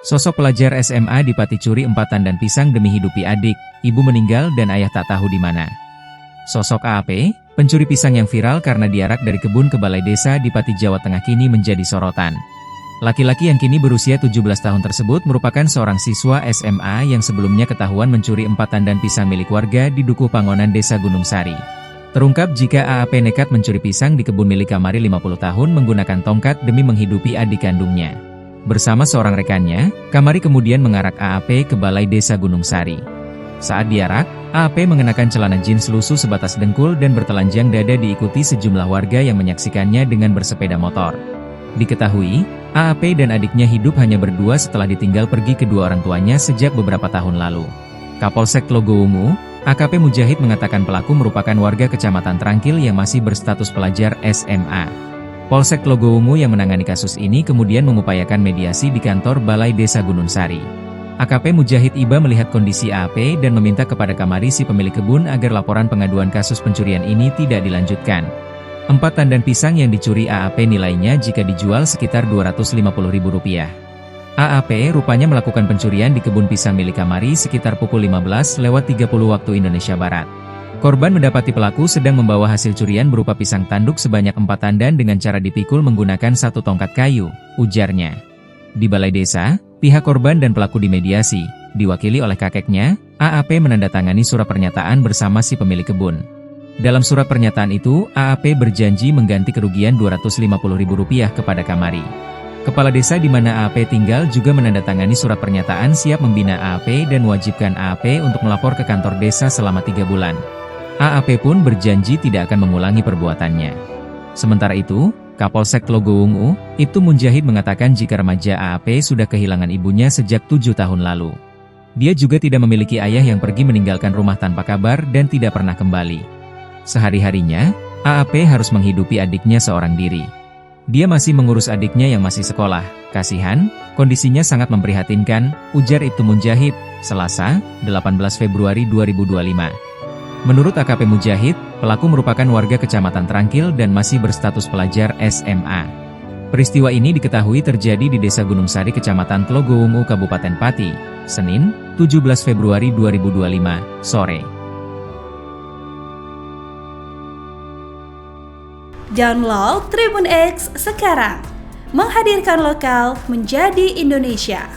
Sosok pelajar SMA di Pati curi 4 tandan pisang demi hidupi adik, ibu meninggal dan ayah tak tahu di mana. Sosok AAP, pencuri pisang yang viral karena diarak dari kebun ke balai desa di Pati, Jawa Tengah kini menjadi sorotan. Laki-laki yang kini berusia 17 tahun tersebut merupakan seorang siswa SMA yang sebelumnya ketahuan mencuri 4 tandan pisang milik warga di Dukuh Pangonan, Desa Gunung Sari. Terungkap jika AAP nekat mencuri pisang di kebun milik Kamari 50 tahun menggunakan tongkat demi menghidupi adik kandungnya. Bersama seorang rekannya, Kamari kemudian mengarak AAP ke balai desa Gunung Sari. Saat diarak, AAP mengenakan celana jeans lusuh sebatas dengkul dan bertelanjang dada diikuti sejumlah warga yang menyaksikannya dengan bersepeda motor. Diketahui, AAP dan adiknya hidup hanya berdua setelah ditinggal pergi kedua orang tuanya sejak beberapa tahun lalu. Kapolsek Tlogoungu, AKP Mujahid mengatakan pelaku merupakan warga Kecamatan Trangkil yang masih berstatus pelajar SMA. Polsek Tlogoungu yang menangani kasus ini kemudian mengupayakan mediasi di kantor Balai Desa Gunung Sari. AKP Mujahid Iba melihat kondisi AAP dan meminta kepada Kamari si pemilik kebun agar laporan pengaduan kasus pencurian ini tidak dilanjutkan. 4 tandan pisang yang dicuri AAP nilainya jika dijual sekitar Rp250.000. AAP rupanya melakukan pencurian di kebun pisang milik Kamari sekitar pukul 15.30 waktu Indonesia Barat. Korban mendapati pelaku sedang membawa hasil curian berupa pisang tanduk sebanyak 4 tandan dengan cara dipikul menggunakan 1 tongkat kayu, ujarnya. Di balai desa, pihak korban dan pelaku dimediasi, diwakili oleh kakeknya. AAP menandatangani surat pernyataan bersama si pemilik kebun. Dalam surat pernyataan itu, AAP berjanji mengganti kerugian Rp250.000 kepada Kamari. Kepala desa di mana AAP tinggal juga menandatangani surat pernyataan siap membina AAP dan mewajibkan AAP untuk melapor ke kantor desa selama 3 bulan. AAP pun berjanji tidak akan mengulangi perbuatannya. Sementara itu, Kapolsek Tlogoungu, Ibtu Mujahid mengatakan jika remaja AAP sudah kehilangan ibunya sejak 7 tahun lalu. Dia juga tidak memiliki ayah yang pergi meninggalkan rumah tanpa kabar dan tidak pernah kembali. Sehari-harinya, AAP harus menghidupi adiknya seorang diri. Dia masih mengurus adiknya yang masih sekolah. Kasihan, kondisinya sangat memprihatinkan, ujar Ibtu Mujahid, Selasa, 18 Februari 2025. Menurut AKP Mujahid, pelaku merupakan warga Kecamatan Trangkil dan masih berstatus pelajar SMA. Peristiwa ini diketahui terjadi di Desa Gunung Sari, Kecamatan Tlogoungu, Kabupaten Pati, Senin, 17 Februari 2025, sore. Download Tribun X sekarang, menghadirkan lokal menjadi Indonesia.